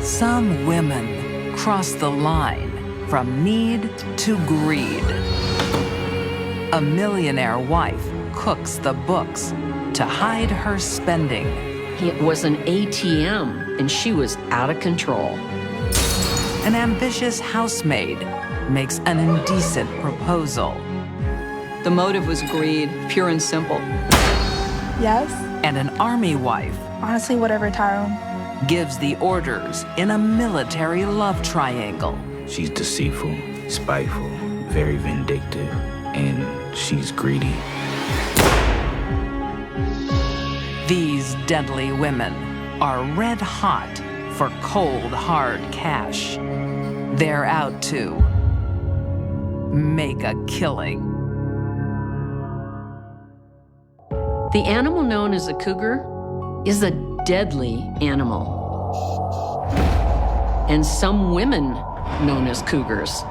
Some women cross the line from need to greed. A millionaire wife cooks the books to hide her spending. It was an ATM, and she was out of control. An ambitious housemaid makes an indecent proposal. The motive was greed, pure and simple. Yes. And an army wife Honestly, whatever, Tyrone. gives the orders in a military love triangle. She's deceitful, spiteful, very vindictive, and she's greedy. These deadly women are red hot for cold, hard cash. They're out to make a killing. The animal known as a cougar is a deadly animal. And some women known as cougars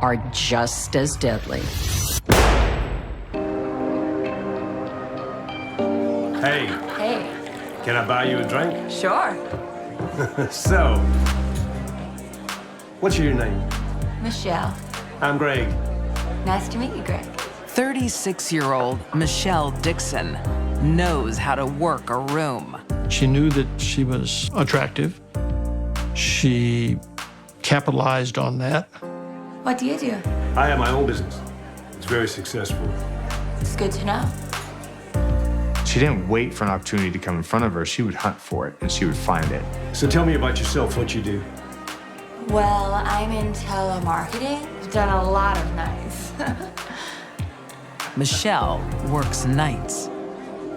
are just as deadly. Hey, Hey, can I buy you a drink? sure. So, what's your name? Michelle. I'm Greg. Nice to meet you, Greg. 36-year-old Michelle Dixon knows how to work a room. She knew that she was attractive. She capitalized on that. What do you do? I have my own business. It's very successful. It's good to know. She didn't wait for an opportunity to come in front of her. She would hunt for it, and she would find it. So tell me about yourself, what you do. Well, I'm in telemarketing. I've done a lot of nights. Michelle works nights,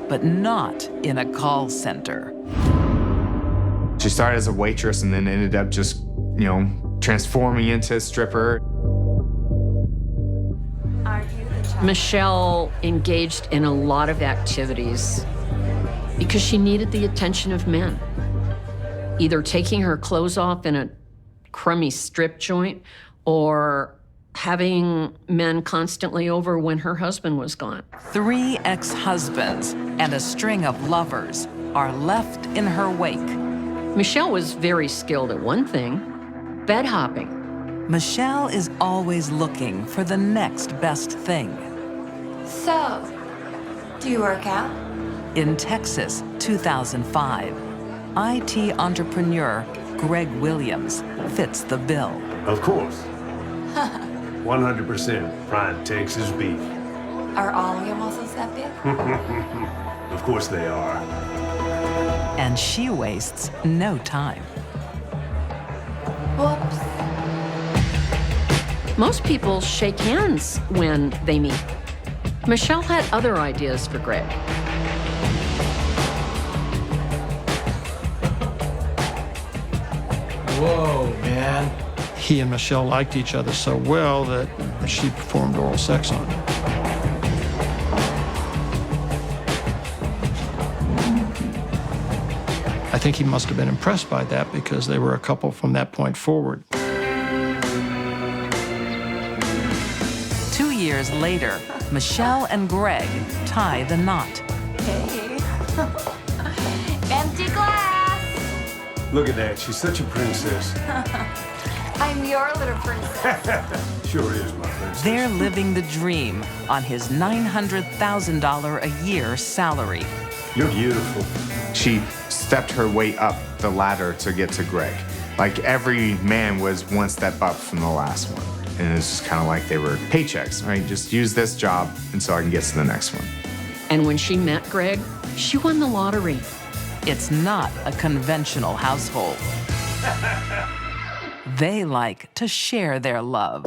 but not in a call center. She started as a waitress and then ended up just, transforming into a stripper. Are you the child? Michelle engaged in a lot of activities because she needed the attention of men, either taking her clothes off in a crummy strip joint or having men constantly over when her husband was gone. 3 ex-husbands and a string of lovers are left in her wake. Michelle was very skilled at one thing, bed hopping. Michelle is always looking for the next best thing. So, do you work out? In Texas, 2005, IT entrepreneur Greg Williams fits the bill. Of course. 100% prime Texas beef. Are all your muscles that big? Of course they are. And she wastes no time. Whoops. Most people shake hands when they meet. Michelle had other ideas for Greg. Whoa, man. He and Michelle liked each other so well that she performed oral sex on him. I think he must have been impressed by that because they were a couple from that point forward. 2 years later, Michelle and Greg tie the knot. Hey. Empty glass. Look at that, she's such a princess. I'm your little princess. Sure is, my princess. They're living the dream on his $900,000 a year salary. You're beautiful. She stepped her way up the ladder to get to Greg. Like every man was one step up from the last one. And it's just kind of like they were paychecks, right? Just use this job and so I can get to the next one. And when she met Greg, she won the lottery. It's not a conventional household. They like to share their love.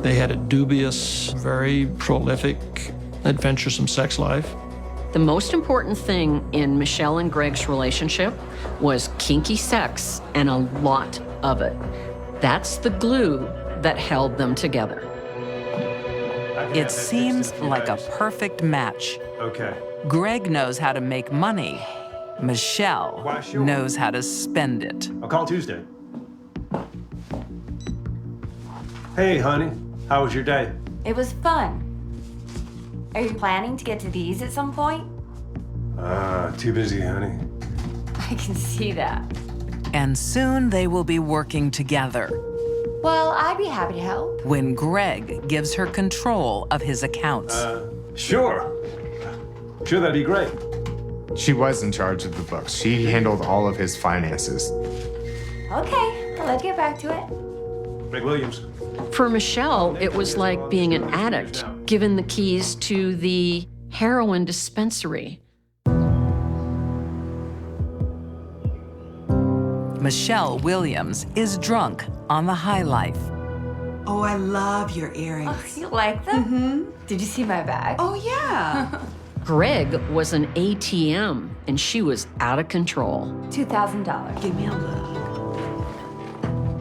They had a dubious, very prolific, adventuresome sex life. The most important thing in Michelle and Greg's relationship was kinky sex and a lot of it. That's the glue that held them together. It seems like a perfect match. Okay. Greg knows how to make money. Michelle knows how to spend it. I'll call Tuesday. Hey, honey. How was your day? It was fun. Are you planning to get to these at some point? Too busy, honey. I can see that. And soon they will be working together Well, I'd be happy to help. when Greg gives her control of his accounts. Sure. Sure, that'd be great. She was in charge of the books. She handled all of his finances. Okay, let's get back to it. Greg Williams. For Michelle, it was like being an addict given the keys to the heroin dispensary. Michelle Williams is drunk on the high life. Oh, I love your earrings. You like them? Did you see my bag? Oh, yeah. Greg was an ATM, and she was out of control. $2,000. Give me a look.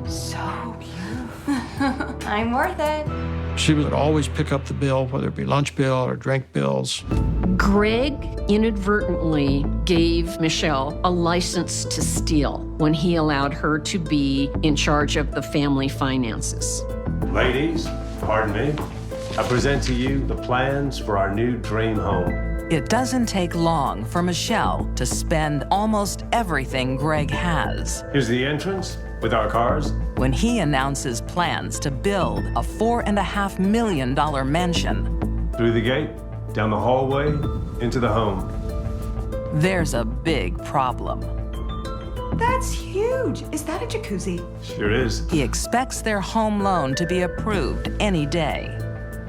So beautiful. I'm worth it. She would always pick up the bill, whether it be lunch bill or drink bills. Greg inadvertently gave Michelle a license to steal when he allowed her to be in charge of the family finances. Ladies, pardon me. I present to you the plans for our new dream home. It doesn't take long for Michelle to spend almost everything Greg has. Here's the entrance with our cars. When he announces plans to build a $4.5 million mansion, Through the gate, down the hallway, into the home. there's a big problem. That's huge. Is that a jacuzzi? Sure is. He expects their home loan to be approved any day.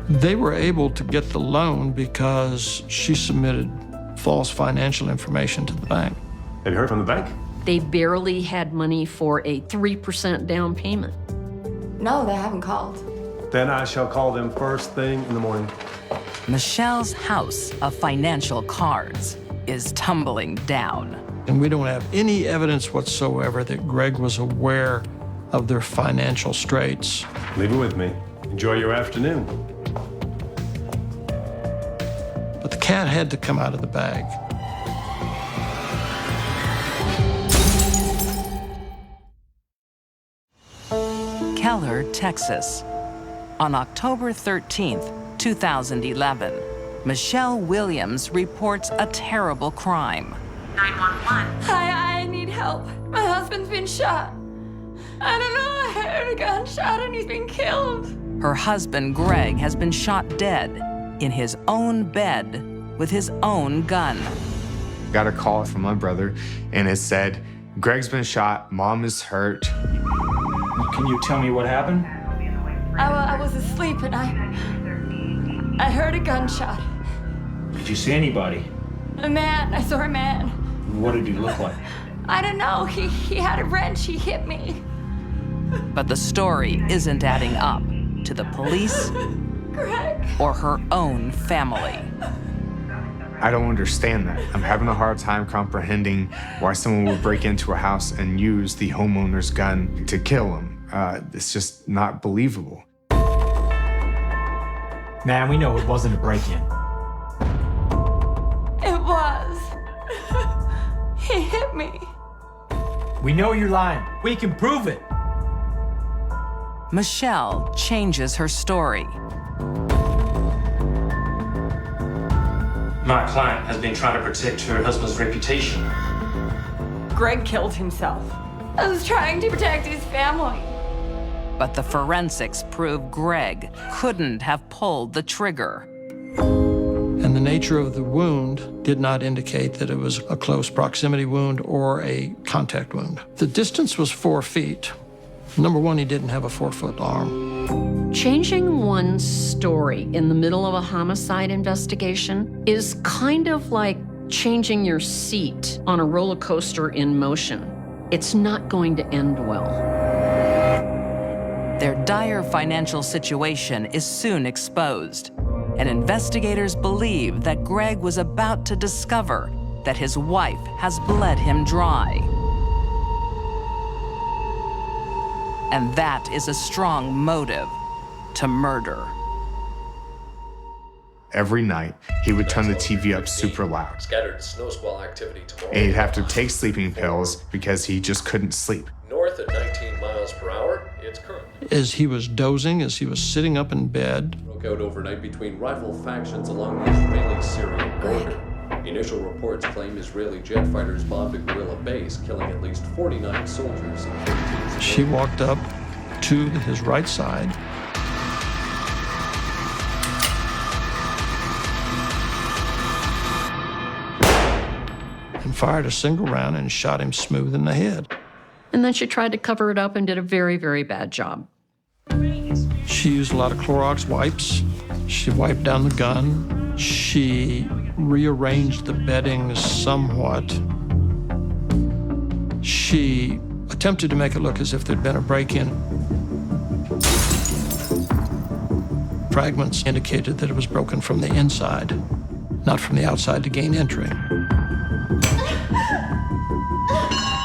They were able to get the loan because she submitted false financial information to the bank. Have you heard from the bank? They barely had money for a 3% down payment. No, they haven't called. Then I shall call them first thing in the morning. Michelle's house of financial cards is tumbling down. And we don't have any evidence whatsoever that Greg was aware of their financial straits. Leave it with me. Enjoy your afternoon. But the cat had to come out of the bag. Keller, Texas. On October 13th, 2011, Michelle Williams reports a terrible crime. 911. Hi, I need help. My husband's been shot. I don't know, I heard a gunshot and he's been killed. Her husband, Greg, has been shot dead in his own bed with his own gun. Got a call from my brother, and it said, Greg's been shot, Mom is hurt. Can you tell me what happened? I was asleep and I heard a gunshot. Did you see anybody? A man, I saw a man. What did he look like? I don't know, he had a wrench, he hit me. But the story isn't adding up to the police Greg. or her own family. I don't understand that. I'm having a hard time comprehending why someone would break into a house and use the homeowner's gun to kill him. It's just not believable. Man, we know it wasn't a break-in. It was. He hit me. We know you're lying. We can prove it. Michelle changes her story. My client has been trying to protect her husband's reputation. Greg killed himself. I was trying to protect his family. But the forensics prove Greg couldn't have pulled the trigger. And the nature of the wound did not indicate that it was a close proximity wound or a contact wound. The distance was 4 feet. Number one, he didn't have a 4-foot arm. Changing one's story in the middle of a homicide investigation is kind of like changing your seat on a roller coaster in motion. It's not going to end well. Their dire financial situation is soon exposed, and investigators believe that Greg was about to discover that his wife has bled him dry. And that is a strong motive to murder. Every night, he would turn the TV up super loud. Scattered snow squall activity tomorrow. And he'd have to take sleeping pills because he just couldn't sleep. North at 19 miles per hour, it's current. As he was dozing, as he was sitting up in bed, Broke out overnight between rival factions along the Israeli-Syrian border. Initial reports claim Israeli jet fighters bombed a guerrilla base, killing at least 49 soldiers and 15 civilians. She walked up to his right side. And fired a single round and shot him smooth in the head. And then she tried to cover it up and did a very, very bad job. She used a lot of Clorox wipes. She wiped down the gun. She rearranged the bedding somewhat. She attempted to make it look as if there'd been a break-in. Fragments indicated that it was broken from the inside, not from the outside to gain entry.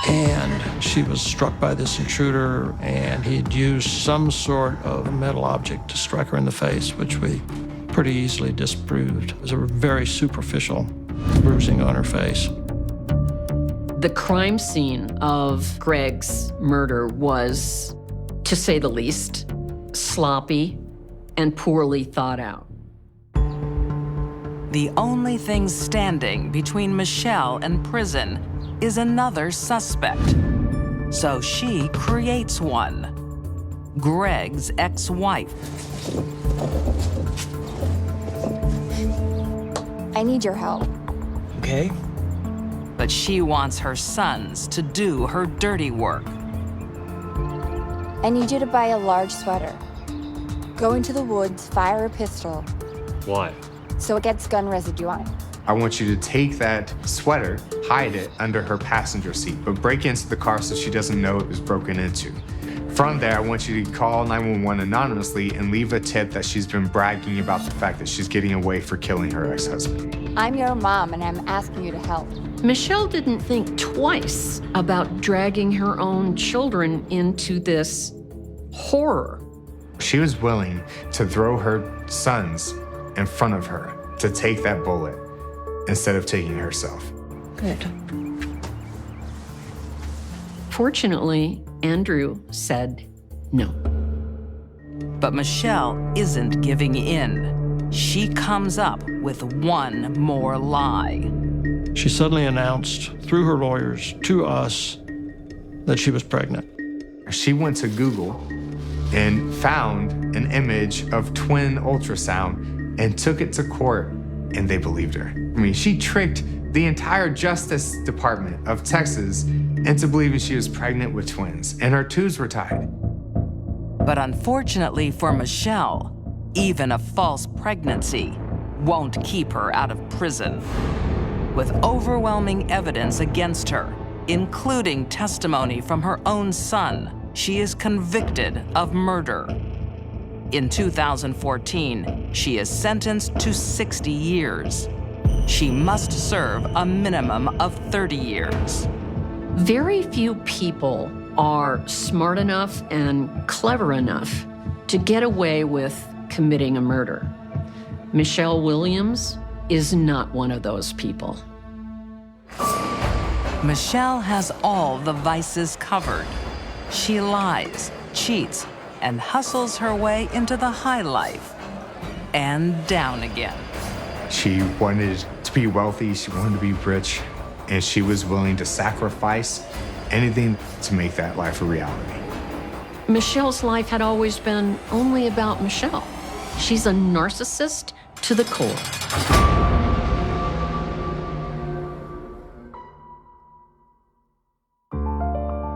And she was struck by this intruder, and he had used some sort of metal object to strike her in the face, which we pretty easily disproved. It was a very superficial bruising on her face. The crime scene of Greg's murder was, to say the least, sloppy and poorly thought out. The only thing standing between Michelle and prison is another suspect. So she creates one. Greg's ex-wife. I need your help. Okay. But she wants her sons to do her dirty work. I need you to buy a large sweater. Go into the woods, fire a pistol. Why? So it gets gun residue on it. I want you to take that sweater, hide it under her passenger seat, but break into the car so she doesn't know it was broken into. From there, I want you to call 911 anonymously and leave a tip that she's been bragging about the fact that she's getting away for killing her ex-husband. I'm your mom, and I'm asking you to help. Michelle didn't think twice about dragging her own children into this horror. She was willing to throw her sons in front of her to take that bullet instead of taking it herself. Good. Fortunately, Andrew said no. But Michelle isn't giving in. She comes up with one more lie. She suddenly announced through her lawyers to us that she was pregnant. She went to Google and found an image of twin ultrasound and took it to court, and they believed her. I mean, she tricked the entire Justice Department of Texas into believing she was pregnant with twins, and her tubes were tied. But unfortunately for Michelle, even a false pregnancy won't keep her out of prison. With overwhelming evidence against her, including testimony from her own son, she is convicted of murder. In 2014, she is sentenced to 60 years. She must serve a minimum of 30 years. Very few people are smart enough and clever enough to get away with committing a murder. Michelle Williams is not one of those people. Michelle has all the vices covered. She lies, cheats, and hustles her way into the high life and down again. She wanted to be wealthy, she wanted to be rich, and she was willing to sacrifice anything to make that life a reality. Michelle's life had always been only about Michelle. She's a narcissist to the core.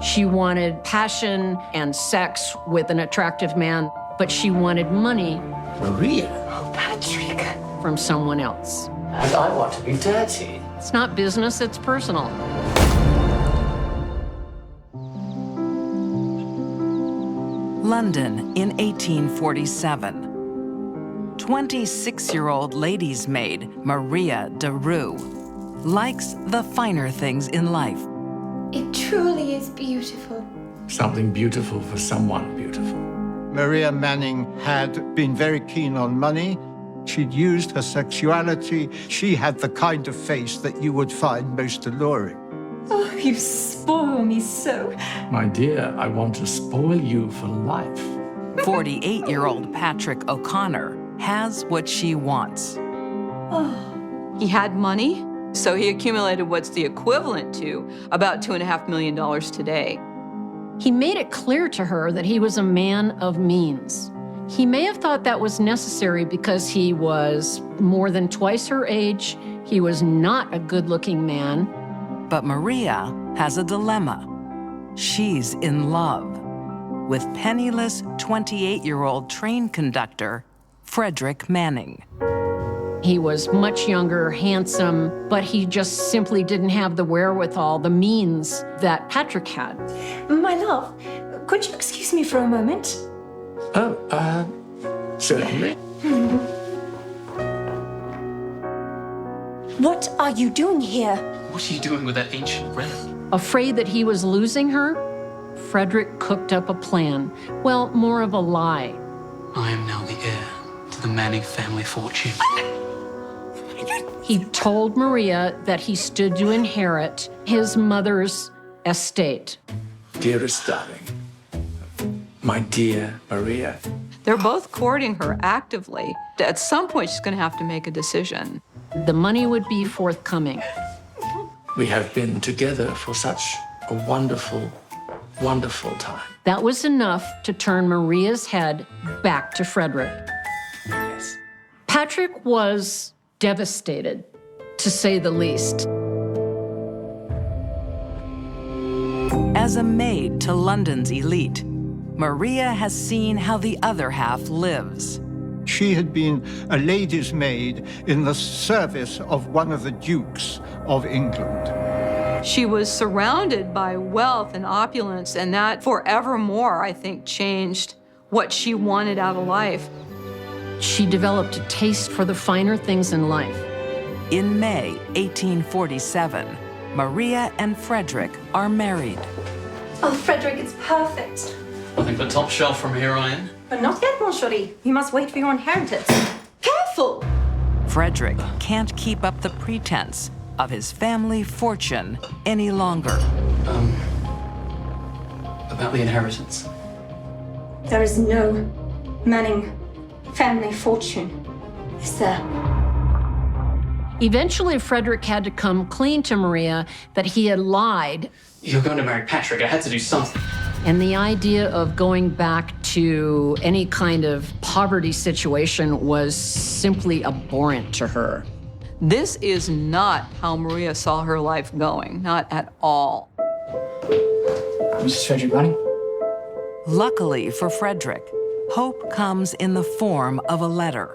She wanted passion and sex with an attractive man, but she wanted money. Maria. Oh, Patrick. From someone else. And I want to be dirty. It's not business, it's personal. London in 1847. 26-year-old lady's maid Maria de Rue likes the finer things in life. It truly is beautiful. Something beautiful for someone beautiful. Maria Manning had been very keen on money. She'd used her sexuality. She had the kind of face that you would find most alluring. Oh, you spoil me so. My dear, I want to spoil you for life. 48-year-old Patrick O'Connor has what she wants. He had money, So he accumulated what's the equivalent to about $2.5 million today. He made it clear to her that he was a man of means. He may have thought that was necessary because he was more than twice her age. He was not a good-looking man. But Maria has a dilemma. She's in love with penniless 28-year-old train conductor Frederick Manning. He was much younger, handsome, but he just simply didn't have the wherewithal, the means that Patrick had. My love, could you excuse me for a moment? Oh, certainly. What are you doing here? What are you doing with that ancient relic? Afraid that he was losing her, Frederick cooked up a plan. Well, more of a lie. I am now the heir to the Manning family fortune. He told Maria that he stood to inherit his mother's estate. Dearest darling, my dear Maria. They're both courting her actively. At some point, she's going to have to make a decision. The money would be forthcoming. We have been together for such a wonderful, wonderful time. That was enough to turn Maria's head back to Frederick. Yes. Patrick was devastated, to say the least. As a maid to London's elite, Maria has seen how the other half lives. She had been a lady's maid in the service of one of the dukes of England. She was surrounded by wealth and opulence, and that forevermore, I think, changed what she wanted out of life. She developed a taste for the finer things in life. In May 1847, Maria and Frederick are married. Oh, Frederick, it's perfect. Nothing but top shelf from here on in. But not yet, mon chéri. You must wait for your inheritance. Careful! Frederick can't keep up the pretense of his family fortune any longer. About the inheritance. There is no Manning family fortune, is there? Eventually, Frederick had to come clean to Maria that he had lied. You're going to marry Patrick. I had to do something. And the idea of going back to any kind of poverty situation was simply abhorrent to her. This is not how Maria saw her life going, not at all. Mrs. Frederick Manning? Luckily for Frederick, hope comes in the form of a letter.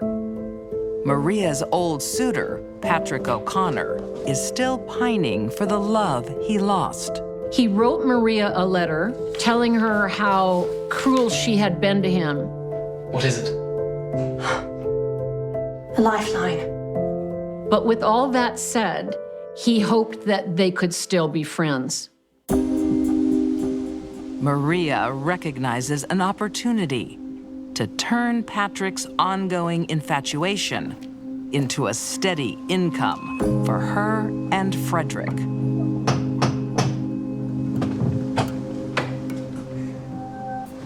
Maria's old suitor, Patrick O'Connor, is still pining for the love he lost. He wrote Maria a letter telling her how cruel she had been to him. What is it? A lifeline. But with all that said, he hoped that they could still be friends. Maria recognizes an opportunity to turn Patrick's ongoing infatuation into a steady income for her and Frederick.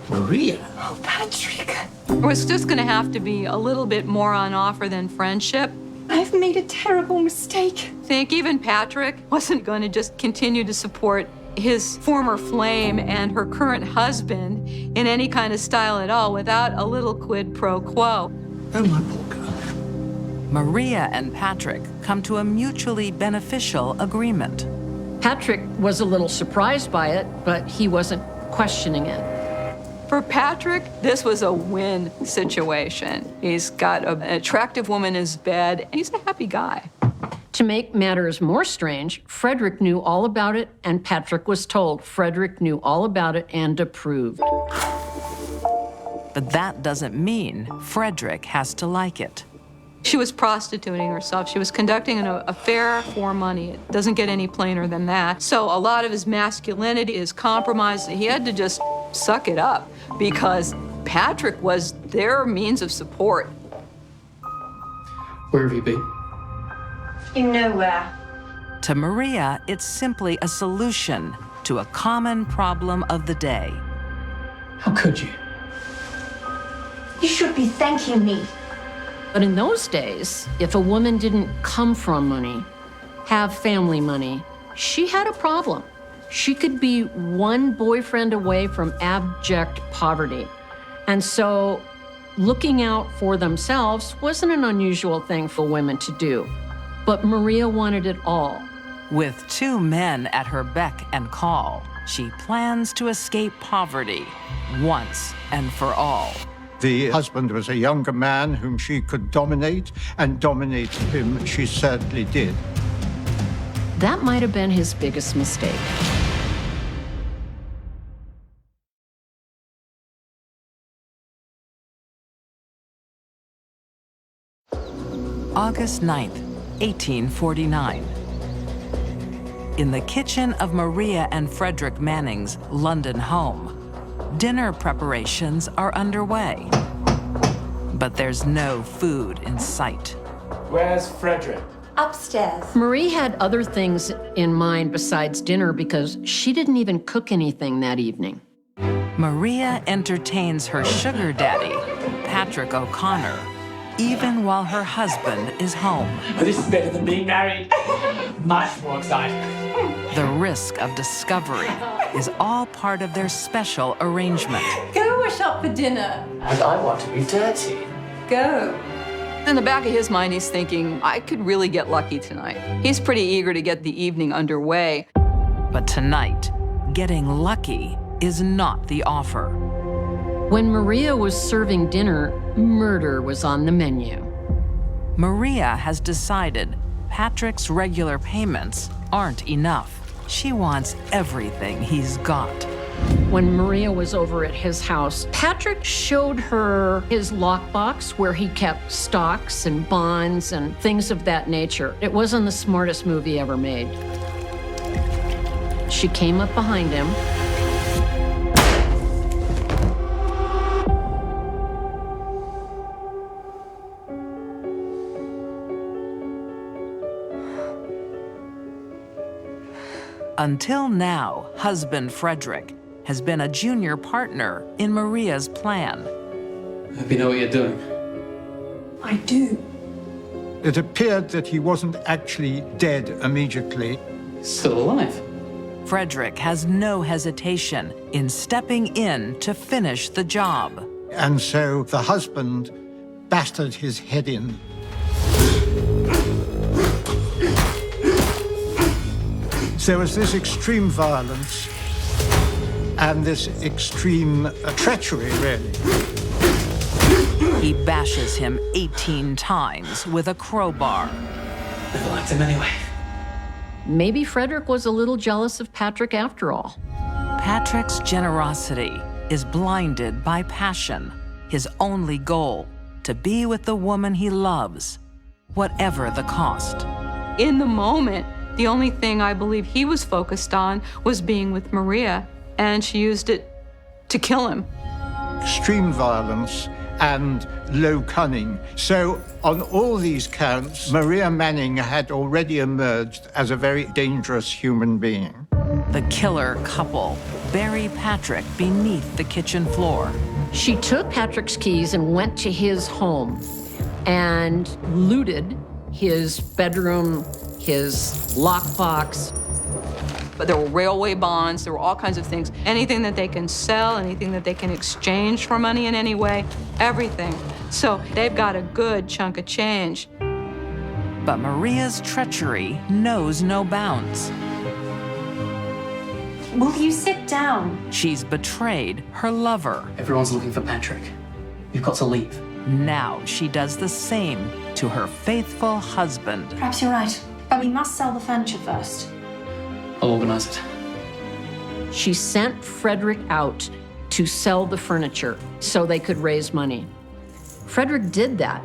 Maria? Oh, Patrick. It was just going to have to be a little bit more on offer than friendship. I've made a terrible mistake. I think even Patrick wasn't going to just continue to support his former flame and her current husband in any kind of style at all without a little quid pro quo. Oh, my poor girl. Maria and Patrick come to a mutually beneficial agreement. Patrick was a little surprised by it, but he wasn't questioning it. For Patrick, this was a win situation. He's got an attractive woman in his bed, and he's a happy guy. To make matters more strange, Frederick knew all about it, and Patrick was told Frederick knew all about it and approved. But that doesn't mean Frederick has to like it. She was prostituting herself. She was conducting an affair for money. It doesn't get any plainer than that. So a lot of his masculinity is compromised. He had to just suck it up because Patrick was their means of support. Where have you been? You know where. To Maria, it's simply a solution to a common problem of the day. How could you? You should be thanking me. But in those days, if a woman didn't come from money, have family money, she had a problem. She could be one boyfriend away from abject poverty. And so looking out for themselves wasn't an unusual thing for women to do. But Maria wanted it all. With 2 men at her beck and call, she plans to escape poverty once and for all. The husband was a younger man whom she could dominate, and dominate him she certainly did. That might have been his biggest mistake. August 9th, 1849. In the kitchen of Maria and Frederick Manning's London home, dinner preparations are underway. But there's no food in sight. Where's Frederick? Upstairs. Marie had other things in mind besides dinner because she didn't even cook anything that evening. Maria entertains her sugar daddy, Patrick O'Connor, even while her husband is home. Oh, this is better than being married. Much more exciting. The risk of discovery is all part of their special arrangement. Go wash up for dinner. And I want to be dirty. Go. In the back of his mind, he's thinking, I could really get lucky tonight. He's pretty eager to get the evening underway. But tonight, getting lucky is not the offer. When Maria was serving dinner, murder was on the menu. Maria has decided Patrick's regular payments aren't enough. She wants everything he's got. When Maria was over at his house, Patrick showed her his lockbox where he kept stocks and bonds and things of that nature. It wasn't the smartest move he ever made. She came up behind him. Until now, husband Frederick has been a junior partner in Maria's plan. Hope you know what you're doing. I do. It appeared that he wasn't actually dead immediately. Still alive. Frederick has no hesitation in stepping in to finish the job. And so the husband battered his head in. There was this extreme violence and this extreme treachery, really. He bashes him 18 times with a crowbar. Never liked him anyway. Maybe Frederick was a little jealous of Patrick after all. Patrick's generosity is blinded by passion, his only goal, to be with the woman he loves, whatever the cost. In the moment, the only thing I believe he was focused on was being with Maria, and she used it to kill him. Extreme violence and low cunning. So on all these counts, Maria Manning had already emerged as a very dangerous human being. The killer couple bury Patrick beneath the kitchen floor. She took Patrick's keys and went to his home and looted his bedroom, his lockbox. But there were railway bonds, there were all kinds of things. Anything that they can sell, anything that they can exchange for money in any way, everything. So they've got a good chunk of change. But Maria's treachery knows no bounds. Will you sit down? She's betrayed her lover. Everyone's looking for Patrick. You've got to leave. Now she does the same to her faithful husband. Perhaps you're right, but we must sell the furniture first. I'll organize it. She sent Frederick out to sell the furniture so they could raise money. Frederick did that.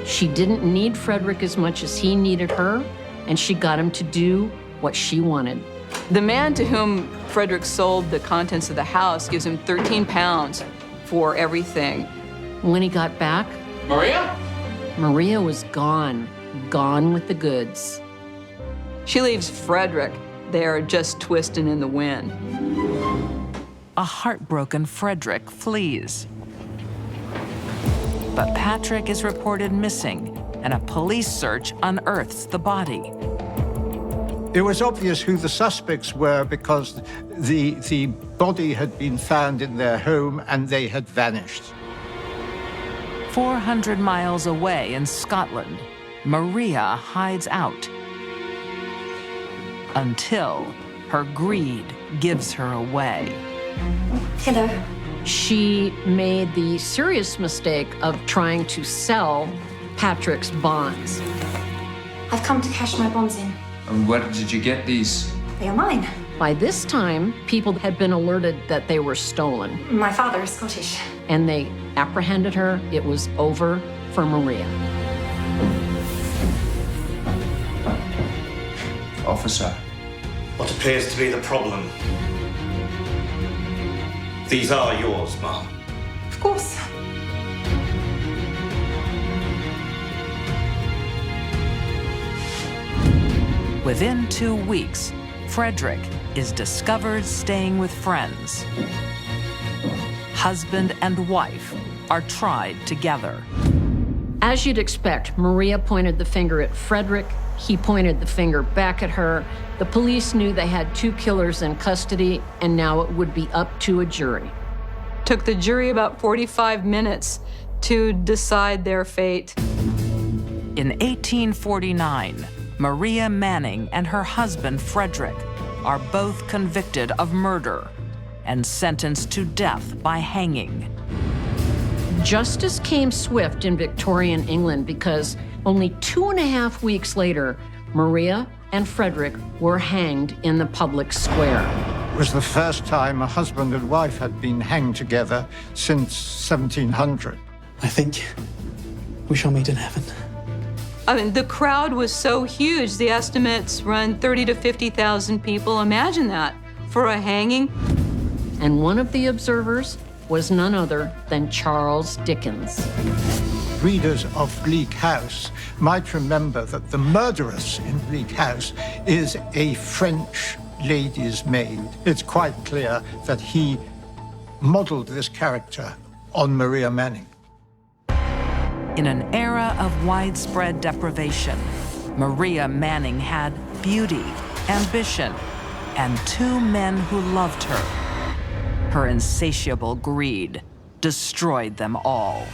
She didn't need Frederick as much as he needed her, and she got him to do what she wanted. The man to whom Frederick sold the contents of the house gives him 13 pounds for everything. When he got back, Maria was gone with the goods. She leaves Frederick there just twisting in the wind. A heartbroken Frederick flees. But Patrick is reported missing and a police search unearths the body. It was obvious who the suspects were because the body had been found in their home and they had vanished. 400 miles away in Scotland, Maria hides out until her greed gives her away. Hello. She made the serious mistake of trying to sell Patrick's bonds. I've come to cash my bonds in. And where did you get these? They are mine. By this time, people had been alerted that they were stolen, My father is Scottish. and they apprehended her. It was over for Maria. Officer. What appears to be the problem? These are yours, Mom. Of course. Within 2 weeks, Frederick is discovered staying with friends. Husband and wife are tried together. As you'd expect, Maria pointed the finger at Frederick. He pointed the finger back at her. The police knew they had 2 killers in custody, and now it would be up to a jury. Took the jury about 45 minutes to decide their fate. In 1849, Maria Manning and her husband, Frederick, are both convicted of murder and sentenced to death by hanging. Justice came swift in Victorian England because only 2.5 weeks later, Maria and Frederick were hanged in the public square. It was the first time a husband and wife had been hanged together since 1700. I think we shall meet in heaven. I mean, the crowd was so huge. The estimates run 30 to 50,000 people. Imagine that for a hanging. And one of the observers was none other than Charles Dickens. Readers of Bleak House might remember that the murderess in Bleak House is a French lady's maid. It's quite clear that he modeled this character on Maria Manning. In an era of widespread deprivation, Maria Manning had beauty, ambition, and 2 men who loved her. Her insatiable greed destroyed them all.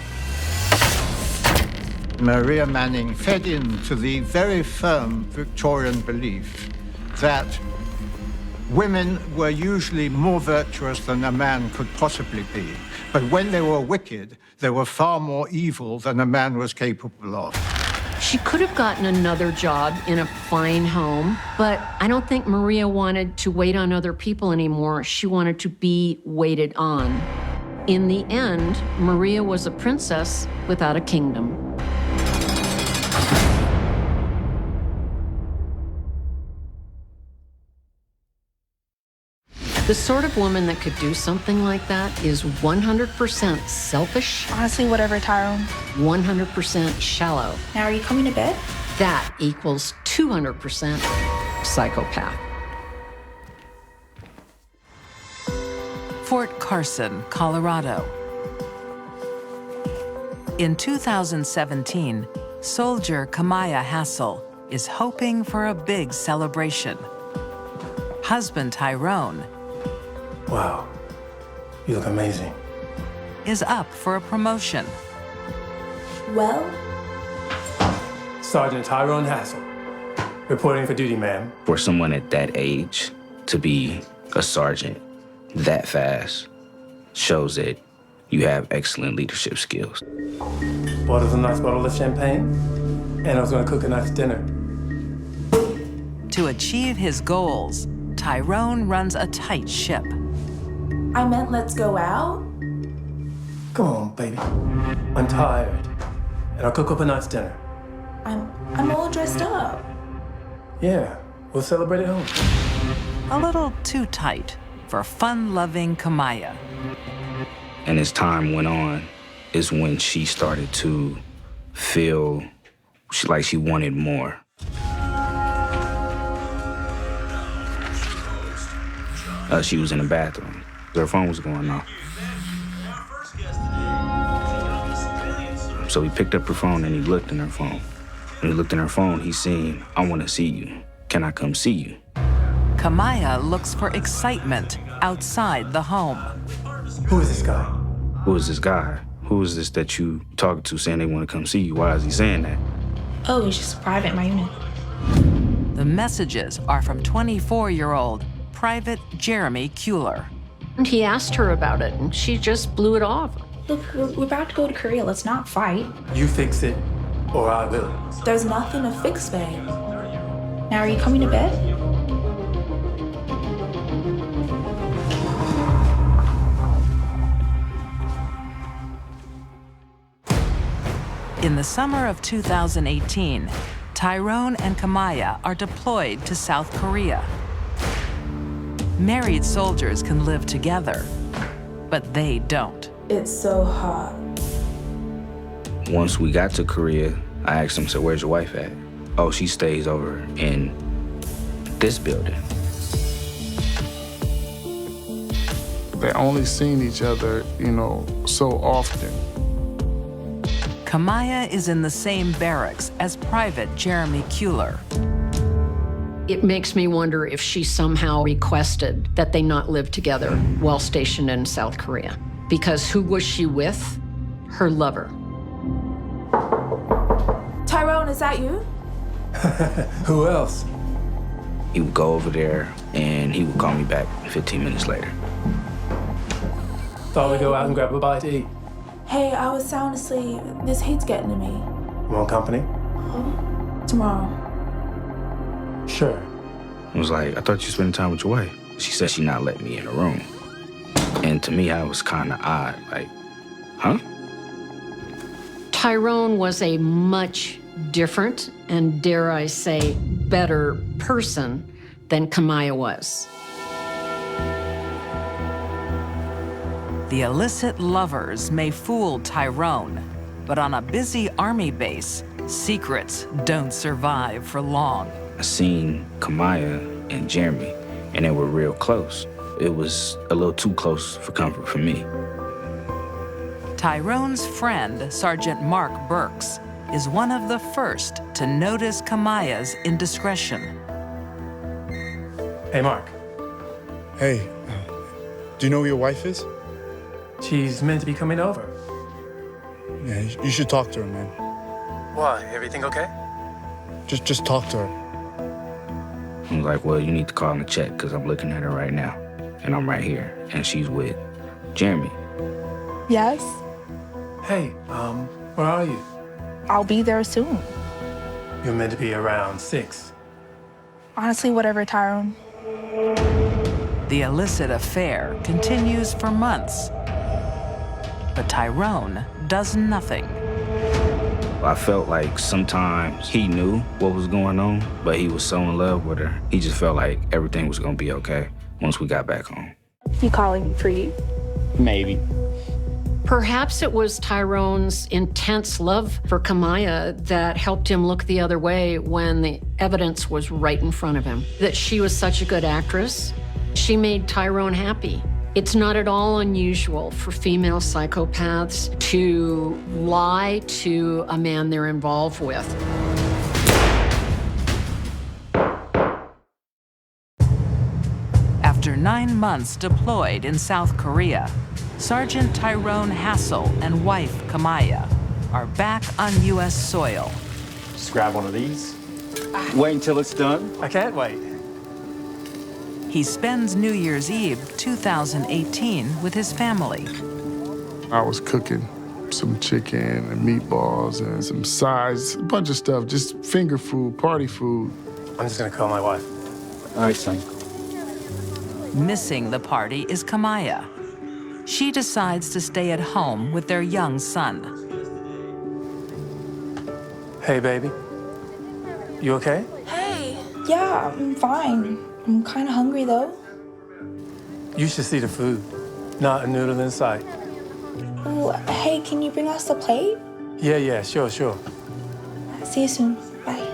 Maria Manning fed into the very firm Victorian belief that women were usually more virtuous than a man could possibly be. But when they were wicked, they were far more evil than a man was capable of. She could have gotten another job in a fine home, but I don't think Maria wanted to wait on other people anymore. She wanted to be waited on. In the end, Maria was a princess without a kingdom. The sort of woman that could do something like that is 100% selfish. Honestly, whatever, Tyrone. 100% shallow. Now, are you coming to bed? That equals 200% psychopath. Fort Carson, Colorado. In 2017, soldier Kamaya Hassel is hoping for a big celebration. Husband Tyrone, Wow, you look amazing. is up for a promotion. Well, Sergeant Tyrone Hassel, reporting for duty, ma'am. For someone at that age to be a sergeant that fast shows that you have excellent leadership skills. Bought us a nice bottle of champagne, and I was gonna cook a nice dinner. To achieve his goals, Tyrone runs a tight ship. I meant let's go out. Come on, baby. I'm tired, and I'll cook up a nice dinner. I'm all dressed up. Yeah, we'll celebrate at home. A little too tight for fun-loving Kamaya. And as time went on, is when she started to feel like she wanted more. She was in the bathroom. Her phone was going off. So he picked up her phone and he looked in her phone. When he looked in her phone, he seen, "I want to see you. Can I come see you?" Kamaya looks for excitement outside the home. Who is this guy? Who is this guy? Who is this that you talking to saying they want to come see you? Why is he saying that? Oh, it's just private in my unit. The messages are from 24-year-old Private Jeremy Kuehler. And he asked her about it, and she just blew it off. Look, we're about to go to Korea. Let's not fight. You fix it, or I will. There's nothing to fix, babe. Now, are you coming to bed? In the summer of 2018, Tyrone and Kamaya are deployed to South Korea. Married soldiers can live together, but they don't. It's so hot. Once we got to Korea, I asked him, so where's your wife at? Oh, she stays over in this building. They only seen each other, so often. Kamaya is in the same barracks as Private Jeremy Kuehler. It makes me wonder if she somehow requested that they not live together while stationed in South Korea. Because who was she with? Her lover. Tyrone, is that you? Who else? He would go over there and he would call me back 15 minutes later. Thought we'd go out and grab a bite to eat. Hey, I was sound asleep. This heat's getting to me. You want company? Tomorrow. Sure. I was like, I thought you spent time with your wife. She said she not letting me in the room. And to me, I was kind of odd, like, huh? Tyrone was a much different and, dare I say, better person than Kamaya was. The illicit lovers may fool Tyrone, but on a busy army base, secrets don't survive for long. I seen Kamaya and Jeremy, and they were real close. It was a little too close for comfort for me. Tyrone's friend, Sergeant Mark Burks, is one of the first to notice Kamaya's indiscretion. Hey, Mark. Hey, do you know who your wife is? She's meant to be coming over. Yeah, you should talk to her, man. Why? Everything okay? Just talk to her. I was like, well, you need to call and check, because I'm looking at her right now, and I'm right here, and she's with Jeremy. Yes? Hey, where are you? I'll be there soon. You're meant to be around 6. Honestly, whatever, Tyrone. The illicit affair continues for months, but Tyrone does nothing. I felt like sometimes he knew what was going on, but he was so in love with her. He just felt like everything was gonna be okay once we got back home. You calling me pretty? Maybe. Perhaps it was Tyrone's intense love for Kamaya that helped him look the other way when the evidence was right in front of him. That she was such a good actress, she made Tyrone happy. It's not at all unusual for female psychopaths to lie to a man they're involved with. After 9 months deployed in South Korea, Sergeant Tyrone Hassel and wife Kamaya are back on U.S. soil. Just grab one of these. Wait until it's done? I can't wait. He spends New Year's Eve 2018 with his family. I was cooking some chicken and meatballs and some sides, a bunch of stuff, just finger food, party food. I'm just gonna call my wife. All right, son. Missing the party is Kamaya. She decides to stay at home with their young son. Hey, baby. You okay? Hey. Yeah, I'm fine. I'm kind of hungry, though. You should see the food. Not a noodle in sight. Ooh, hey, can you bring us a plate? Yeah, sure. See you soon. Bye.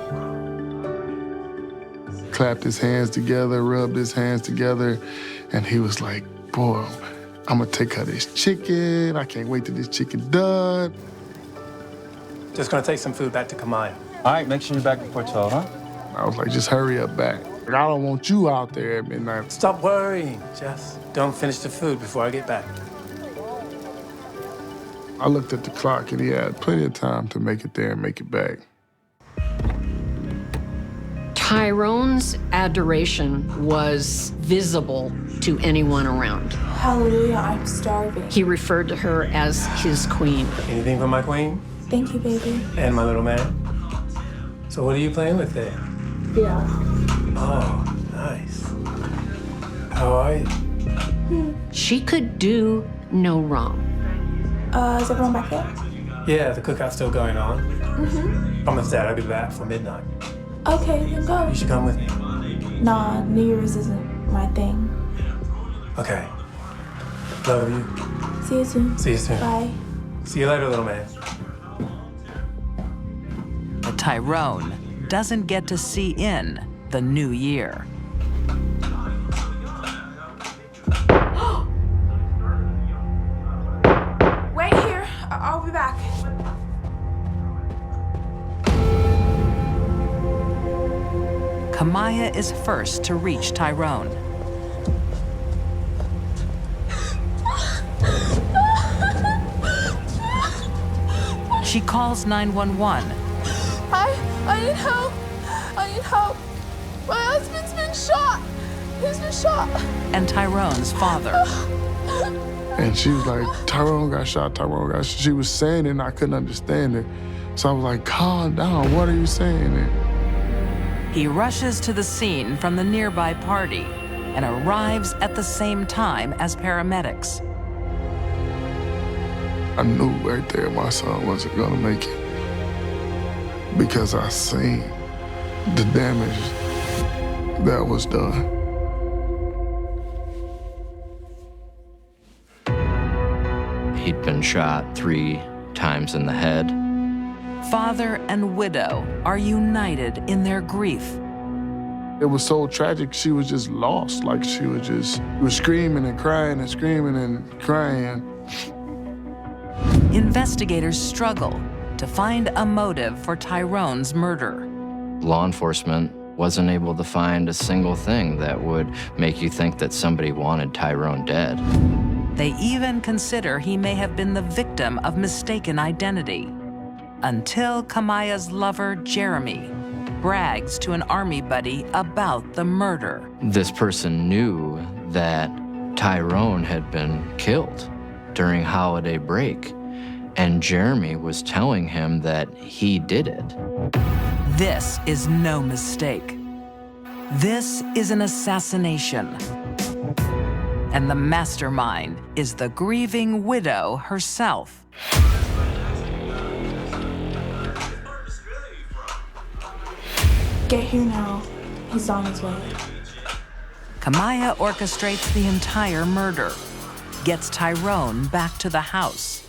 Clapped his hands together, rubbed his hands together, and he was like, boy, I'm gonna take her this chicken. I can't wait till this chicken done. Just gonna take some food back to Kamaya. All right, make sure you're back before 12, huh? I was like, just hurry up back. Like, I don't want you out there at midnight. Stop worrying. Just don't finish the food before I get back. I looked at the clock and he had plenty of time to make it there and make it back. Tyrone's adoration was visible to anyone around. Hallelujah, I'm starving. He referred to her as his queen. Anything for my queen? Thank you, baby. And my little man? So what are you playing with there? Yeah. Oh, nice. How are you? She could do no wrong. Is everyone back there? Yeah, the cookout's still going on. Mm-hmm. Promise Dad I'll be back for midnight. Okay, then go. You should come with me. Nah, New Year's isn't my thing. Okay. Love you. See you soon. See you soon. Bye. See you later, little man. But Tyrone doesn't get to see in the new year. Wait here. I'll be back. Kamaya is first to reach Tyrone. She calls 911. I need help. I need help. My husband's been shot. He's been shot. And Tyrone's father. And she was like, Tyrone got shot, Tyrone got shot. She was saying it and I couldn't understand it. So I was like, calm down, what are you saying? He rushes to the scene from the nearby party and arrives at the same time as paramedics. I knew right there my son wasn't gonna make it because I seen the damage that was done. He'd been shot 3 times in the head. Father and widow are united in their grief. It was so tragic, she was just lost. Like she was screaming and crying and screaming and crying. Investigators struggle to find a motive for Tyrone's murder. Law enforcement wasn't able to find a single thing that would make you think that somebody wanted Tyrone dead. They even consider he may have been the victim of mistaken identity, until Kamaya's lover, Jeremy, brags to an army buddy about the murder. This person knew that Tyrone had been killed during holiday break, and Jeremy was telling him that he did it. This is no mistake. This is an assassination. And the mastermind is the grieving widow herself. Get here now. He's on his way. Kamaya orchestrates the entire murder, gets Tyrone back to the house.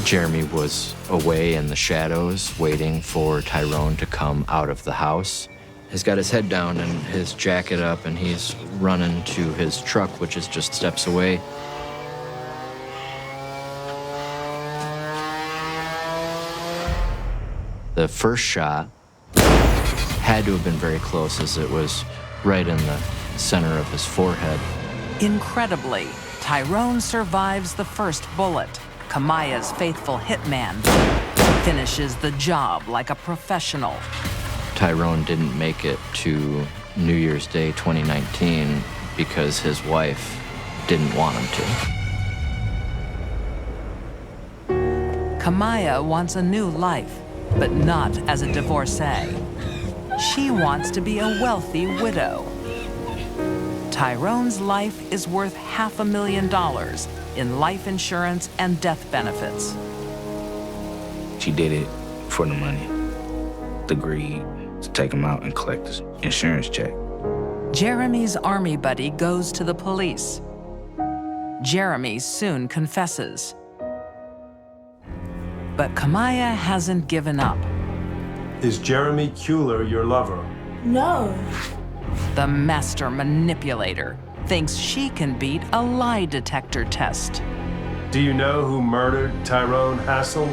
Jeremy was away in the shadows, waiting for Tyrone to come out of the house. He's got his head down and his jacket up, and he's running to his truck, which is just steps away. The first shot had to have been very close, as it was right in the center of his forehead. Incredibly, Tyrone survives the first bullet. Kamaya's faithful hitman finishes the job like a professional. Tyrone didn't make it to New Year's Day 2019 because his wife didn't want him to. Kamaya wants a new life, but not as a divorcee. She wants to be a wealthy widow. Tyrone's life is worth $500,000 in life insurance and death benefits. She did it for the money, the greed, to take him out and collect his insurance check. Jeremy's army buddy goes to the police. Jeremy soon confesses. But Kamaya hasn't given up. Is Jeremy Kuehler your lover? No. The master manipulator thinks she can beat a lie detector test. Do you know who murdered Tyrone Hassel?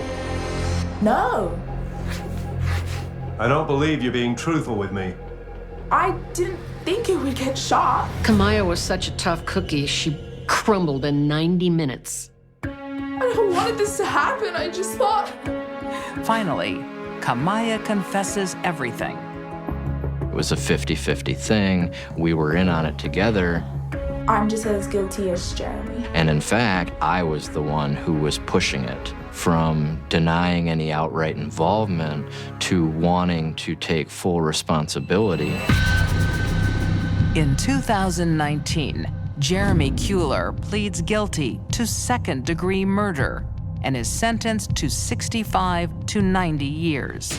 No. I don't believe you're being truthful with me. I didn't think it would get shot. Kamaya was such a tough cookie, she crumbled in 90 minutes. I don't wanted this to happen. I just thought. Finally, Kamaya confesses everything. It was a 50-50 thing. We were in on it together. I'm just as guilty as Jeremy. And in fact, I was the one who was pushing it, from denying any outright involvement to wanting to take full responsibility. In 2019, Jeremy Kuehler pleads guilty to second-degree murder and is sentenced to 65 to 90 years.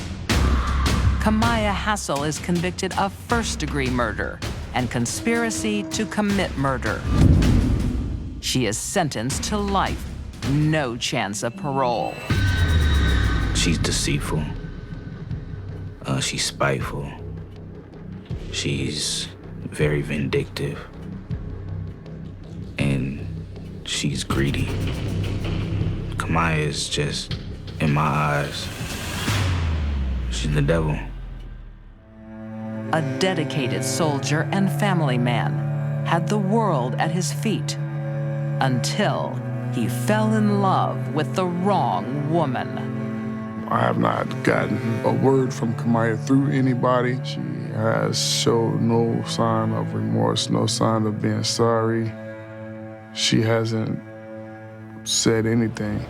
Kamaya Hassel is convicted of first-degree murder and conspiracy to commit murder. She is sentenced to life, no chance of parole. She's deceitful. She's spiteful. She's very vindictive. And she's greedy. Kamaya is just, in my eyes, she's the devil. A dedicated soldier and family man had the world at his feet until he fell in love with the wrong woman. I have not gotten a word from Kamaya through anybody. She has showed no sign of remorse, no sign of being sorry. She hasn't said anything.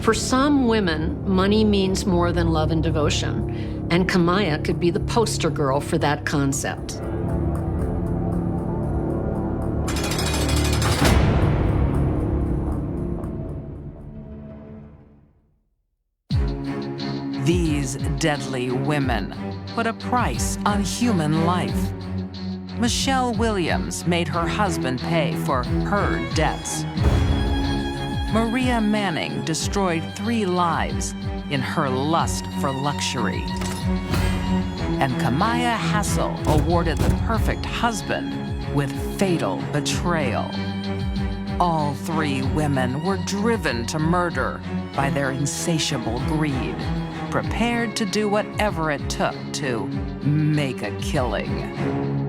For some women, money means more than love and devotion, and Kamaya could be the poster girl for that concept. These deadly women put a price on human life. Michelle Williams made her husband pay for her debts. Maria Manning destroyed 3 lives in her lust for luxury. And Kamaya Hassel awarded the perfect husband with fatal betrayal. All 3 women were driven to murder by their insatiable greed, prepared to do whatever it took to make a killing.